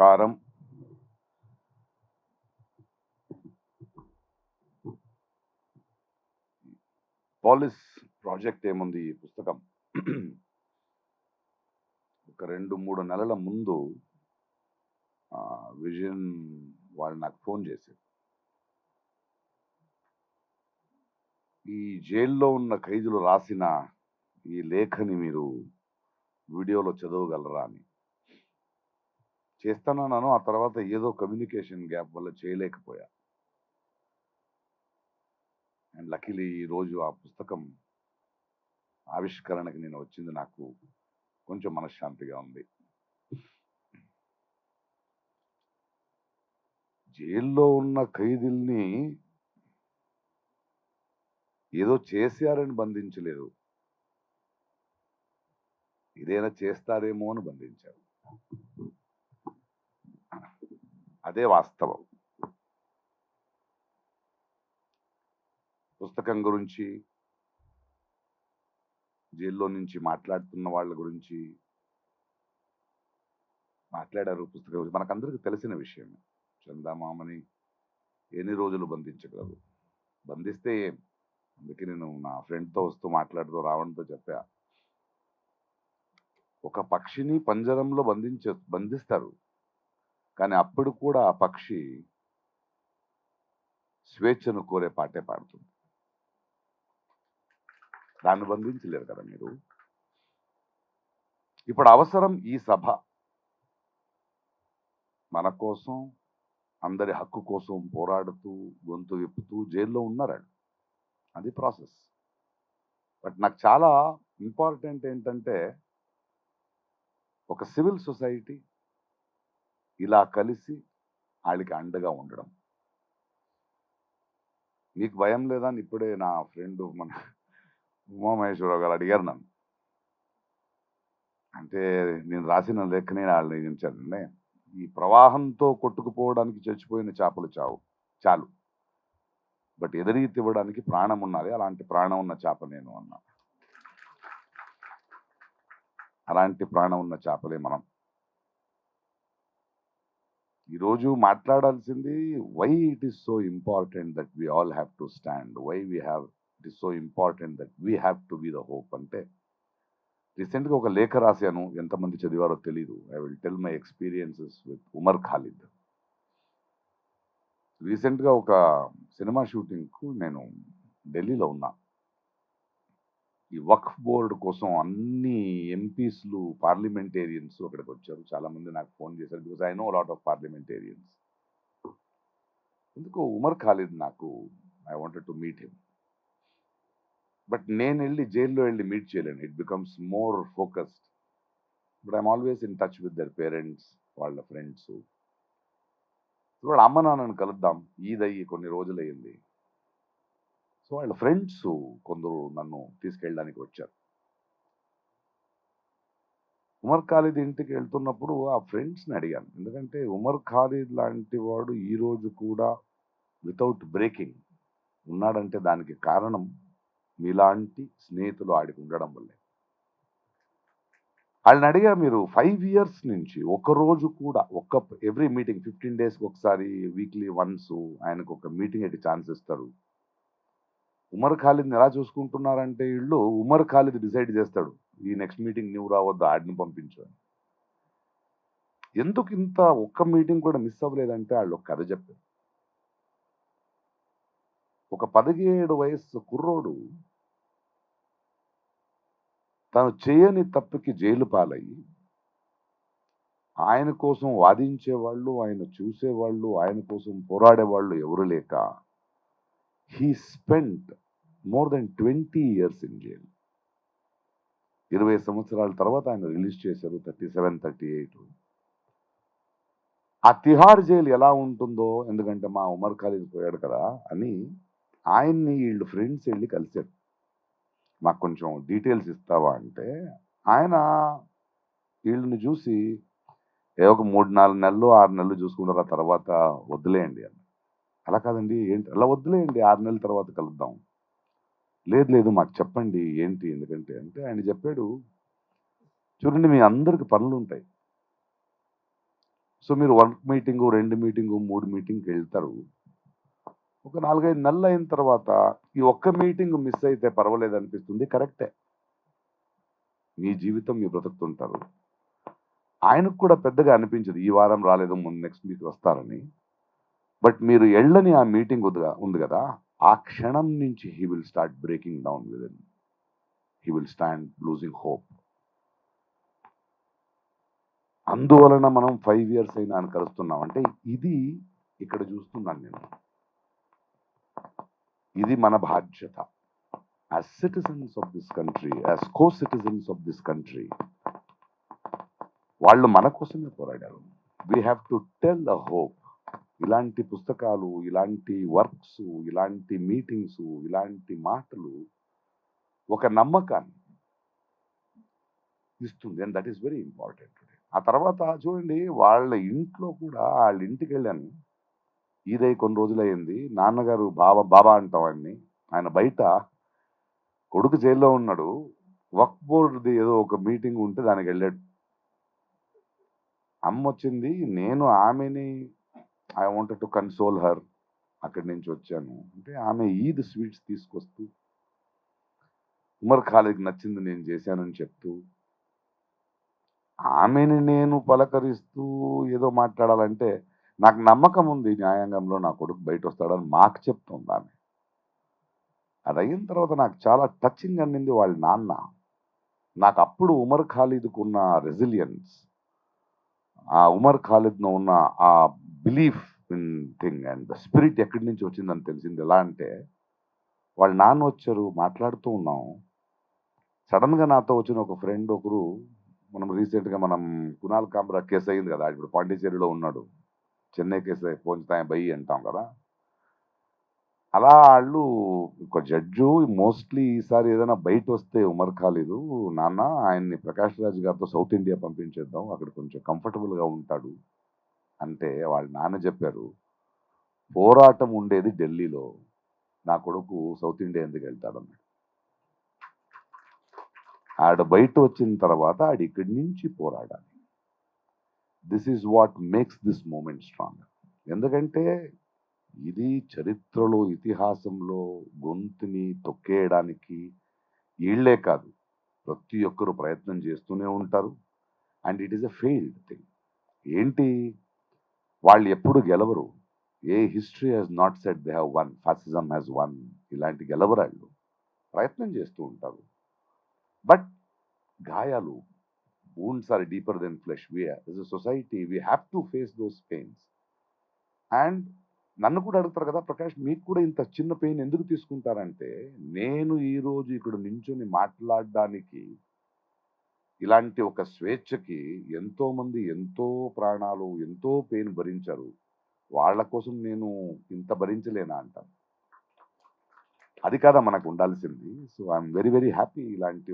నమస్కారం. Police project ఏముంది ఈ పుస్తకం ఒక 2-3 నెలల ముందు విజన్ వాళ్ళు నాకు ఫోన్ చేశారు. ఈ జైల్లో ఉన్న ఖైదీలు రాసిన ఈ లేఖని మీరు వీడియోలో చదవగలరా అని. చేస్తానన్నాను. ఆ తర్వాత ఏదో కమ్యూనికేషన్ గ్యాప్ వల్ల చేయలేకపోయా. అండ్ లక్కీలీ ఈరోజు ఆ పుస్తకం ఆవిష్కరణకి నేను వచ్చింది నాకు కొంచెం మనశ్శాంతిగా ఉంది. జైల్లో ఉన్న ఖైదీల్ని ఏదో చేశారని బంధించలేదు, ఇదేనా చేస్తారేమో అని బంధించారు. అదే వాస్తవం. పుస్తకం గురించి, జైల్లో నుంచి మాట్లాడుతున్న వాళ్ళ గురించి మాట్లాడారు. పుస్తకం గురించి మనకందరికీ తెలిసిన విషయం. చందమామని ఎన్ని రోజులు బంధించగలరు? బంధిస్తే అందుకే నేను నా ఫ్రెండ్తో వస్తూ మాట్లాడుతూ రావణ్తో చెప్పా, ఒక పక్షిని పంజరంలో బంధిస్తారు, కానీ అప్పుడు కూడా ఆ పక్షి స్వేచ్ఛను కోరే పాటే పాడుతుంది. దాన్ని బంధించలేరు కదా మీరు. ఇప్పుడు అవసరం ఈ సభ. మన కోసం, అందరి హక్కు కోసం పోరాడుతూ గొంతు విప్పుతూ జైల్లో ఉన్నారండి. అది ప్రాసెస్. బట్ నాకు చాలా ఇంపార్టెంట్ ఏంటంటే, ఒక సివిల్ సొసైటీ ఇలా కలిసి వాళ్ళకి అండగా ఉండడం. మీకు భయం లేదా అని ఇప్పుడే నా ఫ్రెండ్ మన ఉమామహేశ్వరరావు గారు అడిగారు నన్ను. అంటే నేను రాసిన లేఖనే వాళ్ళని అడిగించానండి. ఈ ప్రవాహంతో కొట్టుకుపోవడానికి చచ్చిపోయిన చేపలు చాలు, బట్ ఎదురీతి ఇవ్వడానికి ప్రాణం ఉన్నది. అలాంటి ప్రాణం ఉన్న చేప నేను అన్నా. అలాంటి ప్రాణం ఉన్న చేపలే మనం. ఈరోజు మాట్లాడాల్సింది why it is so important that we all have to stand, why we have it is so important that we have to be the hope. అంటే రీసెంట్గా ఒక లేఖ రాశాను, ఎంతమంది చదివారో తెలీదు. I will tell my experiences with Umar Khalid. రీసెంట్గా ఒక సినిమా షూటింగ్కు నేను ఢిల్లీలో ఉన్నా. ఈ వక్ఫ్ బోర్డు కోసం అన్ని ఎంపీస్లు, పార్లమెంటేరియన్స్ అక్కడికి వచ్చారు. చాలామంది నాకు ఫోన్ చేశారు, because I know lot of parliamentarians. ఎందుకు ఉమర్ ఖాలిద్ నాకు I wanted to meet him. But నేను వెళ్ళి జైల్లో వెళ్ళి మీట్ చేయలేను. It becomes more focused. But I'm always in touch with their parents, వాళ్ళ ఫ్రెండ్స్. వాళ్ళ అమ్మ నాన్నను కలుద్దాం, ఈద్ అయ్యి కొన్ని రోజులయ్యింది. సో వాళ్ళ ఫ్రెండ్స్ కొందరు నన్ను తీసుకెళ్ళడానికి వచ్చారు. ఉమర్ ఖాలిద్ ఇంటికి వెళ్తున్నప్పుడు ఆ ఫ్రెండ్స్ని అడిగాను. ఎందుకంటే ఉమర్ ఖాలిద్ లాంటి వాడు ఈరోజు కూడా వితౌట్ బ్రేకింగ్ ఉన్నాడంటే దానికి కారణం మీలాంటి స్నేహితులు ఆడికి ఉండడం వల్లే. వాళ్ళని అడిగా, మీరు 5 years నుంచి రోజు కూడా ఎవ్రీ మీటింగ్ 15 daysకి ఒకసారి, వీక్లీ వన్స్ ఆయనకు ఒక మీటింగ్ అయితే ఛాన్స్ ఇస్తారు. ఉమర్ ఖాలిద్ని ఎలా చూసుకుంటున్నారంటే వీళ్ళు, ఉమర్ ఖాలిద్ డిసైడ్ చేస్తాడు ఈ నెక్స్ట్ మీటింగ్ నువ్వు రావద్దు, ఆడిని పంపించు అని. ఎందుకు ఇంత ఒక్క మీటింగ్ కూడా మిస్ అవ్వలేదంటే వాళ్ళు ఒక కథ చెప్పారు. ఒక 17 వయస్సు కుర్రోడు తను చేయని తప్పుకి జైలు పాలయ్యి, ఆయన కోసం వాదించేవాళ్ళు, ఆయన చూసేవాళ్ళు, ఆయన కోసం పోరాడేవాళ్ళు ఎవరు లేక, he spent more than 20 years in jail. 20 సంవత్సరాల తర్వాత ఆయన రిలీజ్ చేశారు, 37, 38. ఆ తిహార్ జైలు ఎలా ఉంటుందో, ఎందుకంటే మా ఉమర్ ఖాలిద్ పోయాడు కదా అని ఆయన్ని వీళ్ళు ఫ్రెండ్స్ వెళ్ళి కలిశారు. మాకు కొంచెం డీటెయిల్స్ ఇస్తావా అంటే, ఆయన వీళ్ళని చూసి ఒక 3-4 నెలలు 6 నెలలు చూసుకుంటారు, ఆ తర్వాత వదిలేయండి అని. అలా కాదండి, ఏంటి అలా వదిలేయండి, 6 నెలల తర్వాత కలుద్దాం. లేదు మాకు చెప్పండి ఏంటి, ఎందుకంటే అంటే ఆయన చెప్పాడు, చూడండి మీ అందరికి పనులు ఉంటాయి, సో మీరు 1 మీటింగు, 2 మీటింగు, 3 మీటింగ్‌కి వెళ్తారు. ఒక 4, 5 నెలలు అయిన తర్వాత ఈ ఒక్క మీటింగ్ మిస్ అయితే పర్వాలేదనిపిస్తుంది. కరెక్టే. మీ జీవితం మీరు బ్రతుకుతుంటారు. ఆయనకు కూడా పెద్దగా అనిపించదు. ఈ వారం రాలేదు ముందు నెక్స్ట్ వీక్ వస్తారని. బట్ మీరు ఎళ్ళని ఆ మీటింగ్ ఉంది గదా! ఆ క్షణం నుంచి he will start breaking down within. He will stand losing hope. అందువలన మనం 5 ఇయర్స్ అయినా ఆయన కలుస్తున్నాం. అంటే ఇది ఇక్కడ చూస్తున్నాను నేను. ఇది మన బాధ్యత. As citizens of this country, as co citizens of this country, వాళ్ళు మన కోసమే పోరాడారు. We have to tell a hope. ఇలాంటి పుస్తకాలు, ఇలాంటి వర్క్స్, ఇలాంటి మీటింగ్స్, ఇలాంటి మాటలు ఒక నమ్మకాన్ని ఇస్తుంది. And that is very important. ఆ తర్వాత చూడండి వాళ్ళ ఇంట్లో కూడా వాళ్ళ ఇంటికి వెళ్ళాను. ఈదై కొన్ని రోజులయ్యింది. నాన్నగారు బాబా అంటాం ఆయన్ని. ఆయన బయట కొడుకు జైల్లో ఉన్నాడు. వక్ఫ్ బోర్డ్‌ది ఏదో ఒక మీటింగ్ ఉంటే దానికెళ్ళాడు. అమ్మొచ్చింది. నేను ఆమెని I wanted to console her. అక్కడి నుంచి వచ్చాను. అంటే ఆమె ఈద్ స్వీట్స్ తీసుకొస్తూ, ఉమర్ ఖాలిద్‌కి నచ్చింది నేను చేశానని చెప్తూ, ఆమెని నేను పలకరిస్తూ ఏదో మాట్లాడాలంటే, నాకు నమ్మకం ఉంది న్యాయాంగంలో నా కొడుకు బయటొస్తాడని మాకు చెప్తుందామె. అదయిన తర్వాత నాకు చాలా టచింగ్ అన్నింది వాళ్ళ నాన్న. నాకప్పుడు ఉమర్ ఖాలిద్‌కున్న రెసిలియన్స్, ఆ ఉమర్ ఖాలిద్‌లో ఉన్న ఆ belief in thing and the spirit ఎక్కడి నుంచి వచ్చిందని తెలిసింది. ఎలా అంటే, వాళ్ళ నాన్న వచ్చారు, మాట్లాడుతూ ఉన్నాం. సడన్‌గా నాతో వచ్చిన ఒక ఫ్రెండ్ ఒకరు, మనం రీసెంట్‌గా మనం కునాల్ కామ్రా కేస్ అయింది కదా! ఇప్పుడు పాండిచ్చేరిలో ఉన్నాడు. చెన్నై కేసు పోంచుతాయి బయ్యి అంటాం కదా! అలా ఆళ్ళు ఒక జడ్జు మోస్ట్‌లీ ఈసారి ఏదైనా బయటొస్తే ఉమర్ ఖాళీదు, నాన్న ఆయన్ని 'ప్రకాష్ రాజ్' గారితో సౌత్ ఇండియా పంపించేద్దాం. అక్కడ కొంచెం కంఫర్టబుల్‌గా ఉంటాడు. అంటే వాళ్ళ నాన్న చెప్పారు, పోరాటం ఉండేది ఢిల్లీలో. నా కొడుకు సౌత్ ఇండియా ఎందుకెళ్తాడన్నాడు. ఆడ బయట వచ్చిన తర్వాత ఆడిక్కడి నుంచి పోరాడాలి. This is what makes this moment strong. ఎందుకంటే ఇది చరిత్రలో, ఇతిహాసంలో గొంతుని తొక్కేయడానికి ఈళ్ళే కాదు, ప్రతి ఒక్కరు ప్రయత్నం చేస్తూనే ఉంటారు. And it is a failed thing. ఏంటి, వాళ్ళు ఎప్పుడు గెలవరు. ఏ history has not said they have won, fascism has won. ఇలాంటి గెలవరాళ్ళు ప్రయత్నం చేస్తూ ఉంటారు. బట్ గాయాలు, wounds are deeper than flesh. As a society, we have to face those pains. And నన్ను కూడా అడుగుతారు కదా, ప్రకాష్ మీకు కూడా ఇంత చిన్న పెయిన్ ఎందుకు తీసుకుంటారంటే, నేను ఈరోజు ఇక్కడ నించొని మాట్లాడడానికి, ఇలాంటి ఒక స్వేచ్ఛకి ఎంతోమంది ఎంతో ప్రాణాలు, ఎంతో పెయిన్ భరించారు. వాళ్ళ కోసం నేను ఇంత భరించలేనా అంటాను. అది కాదా మనకు ఉండాల్సింది. So I'm very very happy ఇలాంటి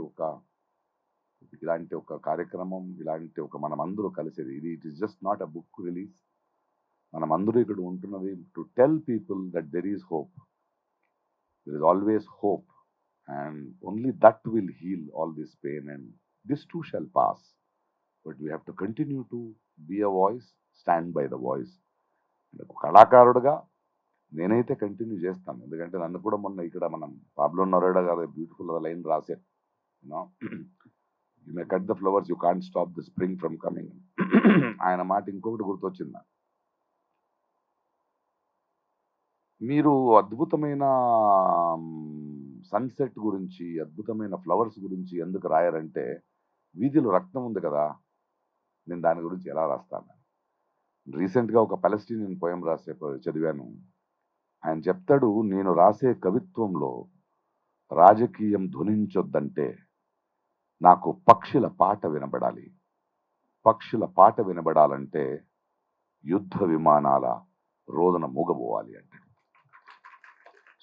ఒక కార్యక్రమం, ఇలాంటి ఒక మనమందరూ కలిసేది. It is just not a book release. మనమందరూ ఇక్కడ ఉంటున్నది to tell people that there is hope. There is always hope. And only that will heal all this pain and this too shall pass. But we have to continue to be a voice, stand by the voice. ఒక కళాకారుడుగా నేనైతే continue చేస్తాను. ఎందుకంటే నన్ను కూడా మొన్న ఇక్కడ మనం పాబ్లో నరేడా గారు బ్యూటిఫుల్ లైన్ రాశారు. You know, you may cut the flowers, you can't stop the spring from coming. ఆయన మాట ఇంకొకటి గుర్తొచ్చింది నాకు. మీరు అద్భుతమైన సన్సెట్ గురించి, అద్భుతమైన ఫ్లవర్స్ గురించి ఎందుకు రాయరంటే, వీధిలో రక్తం ఉంది కదా, నేను దాని గురించి ఎలా రాస్తాను. రీసెంట్గా ఒక పాలెస్టీనియన్ పోయం చదివాను. ఆయన చెప్తాడు, నేను రాసే కవిత్వంలో రాజకీయం ధ్వనించొద్దంటే నాకు పక్షుల పాట వినబడాలి. పక్షుల పాట వినబడాలంటే యుద్ధ విమానాల రోదన మూగబోవాలి అంటాడు.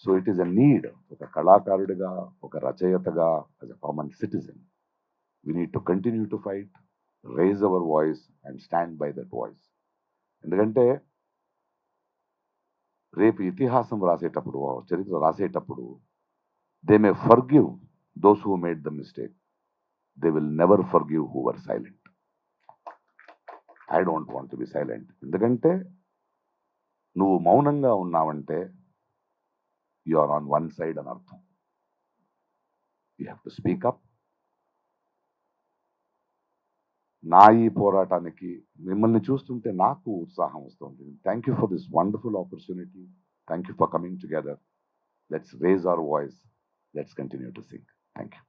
So it is a need. ఒక కళాకారుడిగా, ఒక రచయితగా, as a common citizen, we need to continue to fight, raise our voice and stand by that voice. ఎందుకంటే రేపు ఇతిహాసం రాసేటప్పుడు, చరిత్ర రాసేటప్పుడు, they may forgive those who made the mistake, they will never forgive who were silent. I don't want to be silent. ఎందుకంటే నువ్వు మౌనంగా ఉన్నావంటే you are on one side అని అర్థం. You have to speak up. నా ఈ పోరాటానికి మిమ్మల్ని చూస్తుంటే నాకు ఉత్సాహం వస్తుంది. Thank you for this wonderful opportunity. Thank you for coming together. Let's raise our voice. Let's continue to sing. Thank you.